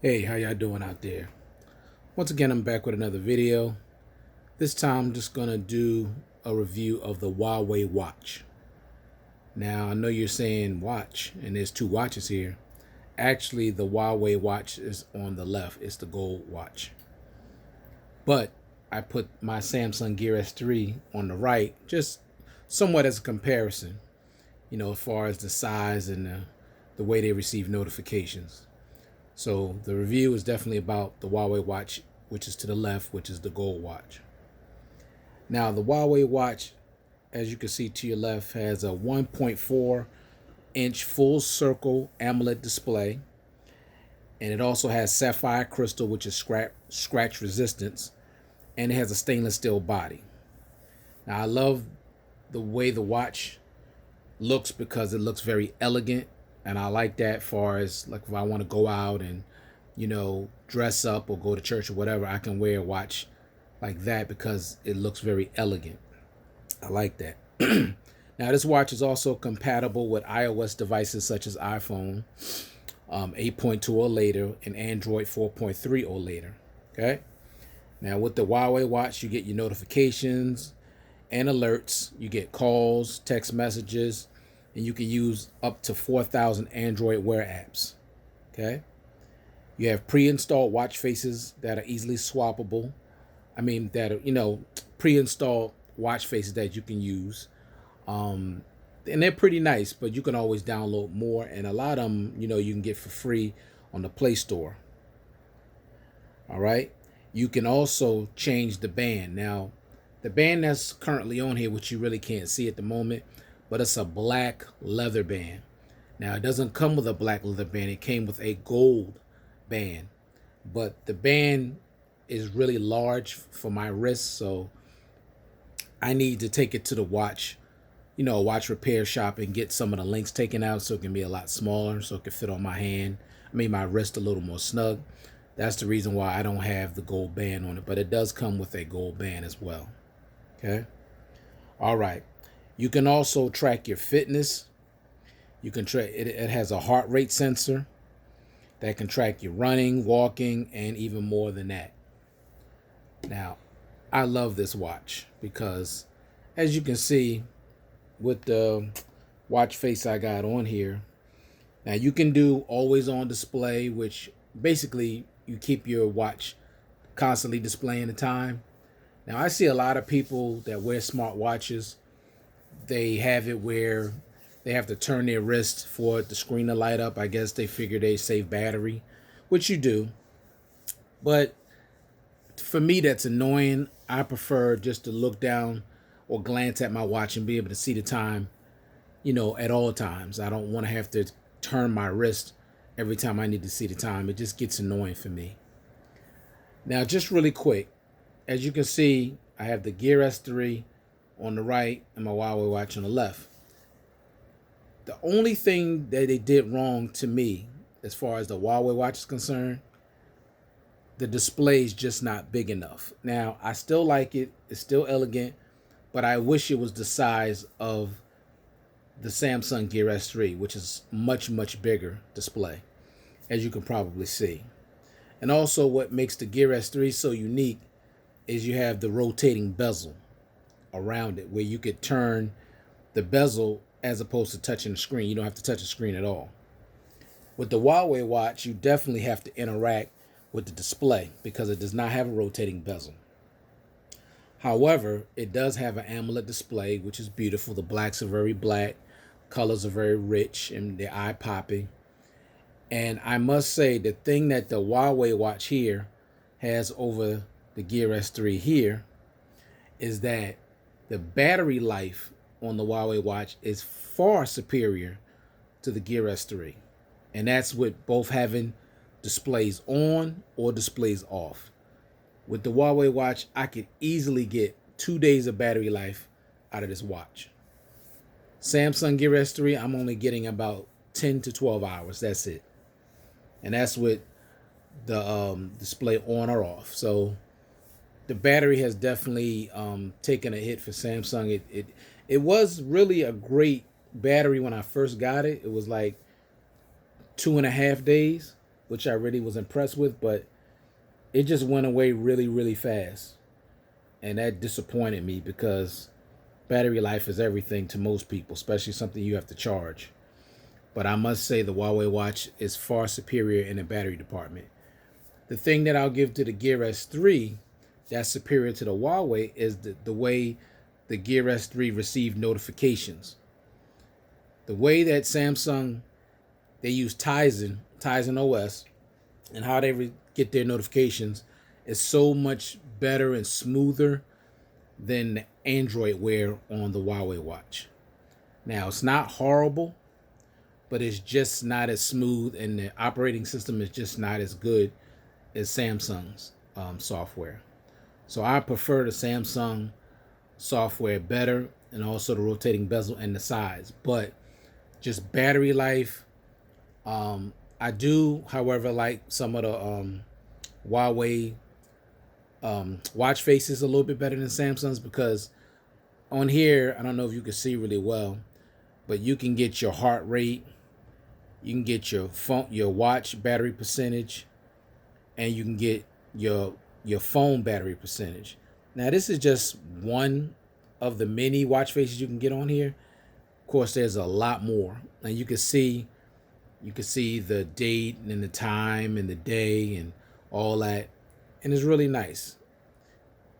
Hey, how y'all doing out there? Once again, I'm back with another video. This time, I'm just gonna do a review of the Huawei Watch. Now, I know you're saying watch, and there's two watches here. Actually, the Huawei Watch is on the left. It's the gold watch. But I put my Samsung Gear S3 on the right, just somewhat as a comparison, as far as the size and the way they receive notifications. So the review is definitely about the Huawei Watch, which is to the left, which is the gold watch. Now the Huawei Watch, as you can see to your left, has a 1.4-inch full circle AMOLED display, and it also has sapphire crystal, which is scratch resistance, and it has a stainless steel body. Now I love the way the watch looks because it looks very elegant, and I like that far as like if I want to go out and dress up or go to church or whatever, I can wear a watch like that because it looks very elegant. I like that. Now this watch is also compatible with iOS devices such as iPhone 8.2 or later and Android 4.3 or later. Okay. Now with the Huawei watch, you get your notifications and alerts. You get calls, text messages, and you can use up to 4,000 Android Wear apps. Okay. You have pre-installed watch faces that are easily swappable. I mean, that are, pre-installed watch faces that you can use. And they're pretty nice, but you can always download more. And a lot of them, you can get for free on the Play Store. All right. You can also change the band. Now, the band that's currently on here, which you really can't see at the moment, but it's a black leather band. Now, it doesn't come with a black leather band. It came with a gold band. But the band is really large for my wrist, so I need to take it to the watch repair shop and get some of the links taken out so it can be a lot smaller, so it can fit on my hand. I mean, my wrist a little more snug. That's the reason why I don't have the gold band on it, but it does come with a gold band as well. Okay. All right. You can also track your fitness. You can track it. It has a heart rate sensor that can track your running, walking, and even more than that. Now, I love this watch because, as you can see, with the watch face I got on here, now you can do always on display, which basically you keep your watch constantly displaying the time. Now, I see a lot of people that wear smart watches. They have it where they have to turn their wrist for the screen to light up. I guess they figure they save battery, which you do. But for me, that's annoying. I prefer just to look down or glance at my watch and be able to see the time, at all times. I don't want to have to turn my wrist every time I need to see the time. It just gets annoying for me. Now, just really quick, as you can see, I have the Gear S3 on the right and my Huawei watch on the left. The only thing that they did wrong to me, as far as the Huawei watch is concerned, the display is just not big enough. Now, I still like it. It's still elegant, but I wish it was the size of the Samsung Gear S3, which is much, much bigger display, as you can probably see. And also what makes the Gear S3 so unique is you have the rotating bezel around it where you could turn the bezel as opposed to touching the screen. You don't have to touch the screen at all. With the Huawei watch, you definitely have to interact with the display because it does not have a rotating bezel. However, it does have an AMOLED display, which is beautiful. The blacks are very black, colors are very rich, and they're eye-popping. And I must say, the thing that the Huawei watch here has over the Gear S3 here is that the battery life on the Huawei watch is far superior to the Gear S3. And that's with both having displays on or displays off. With the Huawei watch, I could easily get 2 days of battery life out of this watch. Samsung Gear S3, I'm only getting about 10 to 12 hours. That's it. And that's with the display on or off. So the battery has definitely taken a hit for Samsung. It was really a great battery when I first got it. It was like 2.5 days. which I really was impressed with, but it just went away really, really fast. And that disappointed me because battery life is everything to most people, especially something you have to charge. But I must say the Huawei Watch is far superior in the battery department. The thing that I'll give to the Gear S3 that's superior to the Huawei is the way the Gear S3 received notifications. The way that Samsung, they use Tizen OS, and how they get their notifications is so much better and smoother than the Android Wear on the Huawei Watch. Now, it's not horrible, but it's just not as smooth, and the operating system is just not as good as Samsung's software. So I prefer the Samsung software better, and also the rotating bezel and the size. But just battery life, I do, however, like some of the Huawei watch faces a little bit better than Samsung's, because on here, I don't know if you can see really well, but you can get your heart rate, you can get your watch battery percentage, and you can get your phone battery percentage. Now, this is just one of the many watch faces you can get on here. Of course, there's a lot more, and you can see the date and the time and the day and all that, and it's really nice.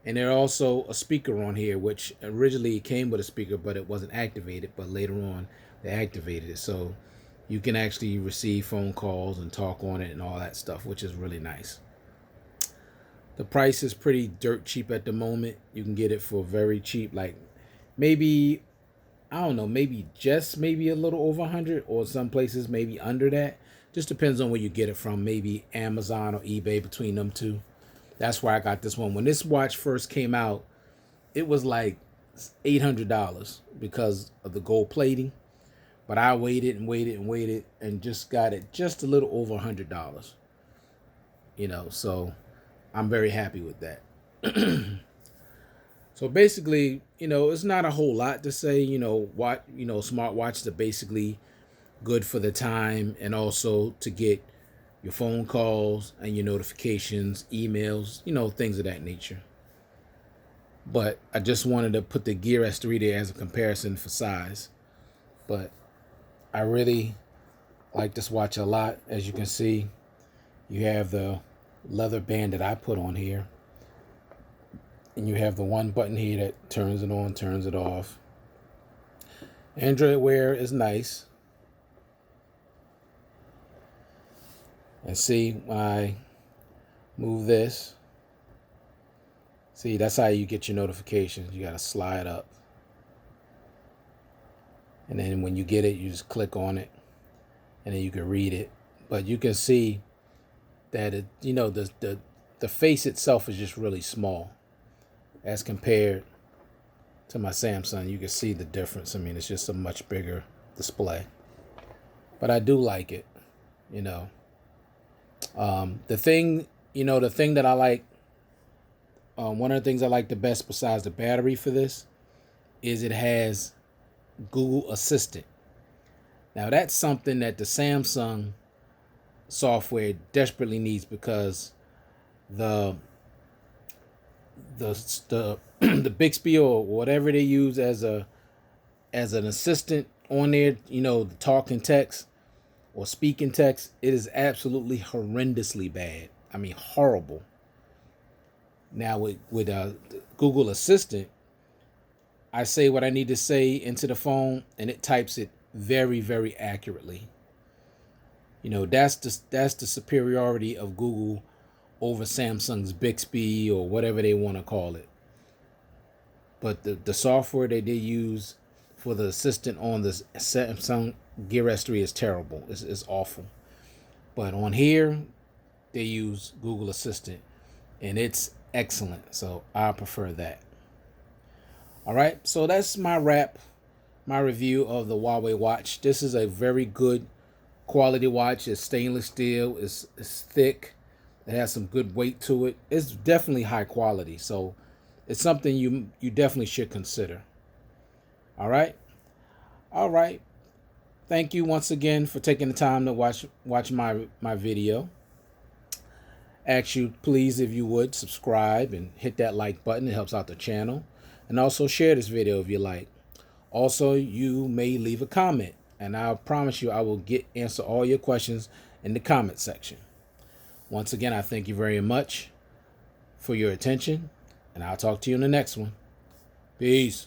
And there's also a speaker on here, which originally came with a speaker, but it wasn't activated. But later on, they activated it, so you can actually receive phone calls and talk on it and all that stuff, which is really nice. The price is pretty dirt cheap at the moment. You can get it for very cheap, like maybe, I don't know, maybe a little over 100, or some places maybe under that. Just depends on where you get it from. Maybe Amazon or eBay, between them two. That's why I got this one. When this watch first came out, it was like $800 because of the gold plating. But I waited and waited and waited and just got it just a little over $100. So I'm very happy with that. So basically, it's not a whole lot to say. Smartwatches are basically good for the time, and also to get your phone calls and your notifications, emails, things of that nature. But I just wanted to put the Gear S3 there as a comparison for size. But I really like this watch a lot. As you can see, you have the leather band that I put on here, and you have the one button here that turns it on, turns it off. Android Wear is nice. And see, when I move this, see, that's how you get your notifications. You got to slide up. And then when you get it, you just click on it, and then you can read it. But you can see that it, the face itself is just really small as compared to my Samsung. You can see the difference. I mean, it's just a much bigger display. But I do like it, the thing that I like, one of the things I like the best besides the battery for this is it has Google Assistant. Now, that's something that the Samsung software desperately needs, because the the Bixby or whatever they use as an assistant on there, the talking text or speaking text, it is absolutely horrendously bad. I mean, horrible. Now with Google Assistant, I say what I need to say into the phone, and it types it very, very accurately. That's the superiority of Google over Samsung's Bixby or whatever they want to call it. But the software that they use for the assistant on the Samsung Gear S3 is terrible. It's awful. But on here, they use Google Assistant, and it's excellent. So I prefer that. All right, so that's my review of the Huawei watch. This is a very good quality watch. It's stainless steel. It's thick. It has some good weight to it. It's definitely high quality. So it's something you definitely should consider. All right. Thank you once again for taking the time to watch my video. ask you, please, if you would, subscribe and hit that like button. It helps out the channel. And also share this video if you like. Also, you may leave a comment, and I promise you I will answer all your questions in the comment section. Once again, I thank you very much for your attention, and I'll talk to you in the next one. Peace.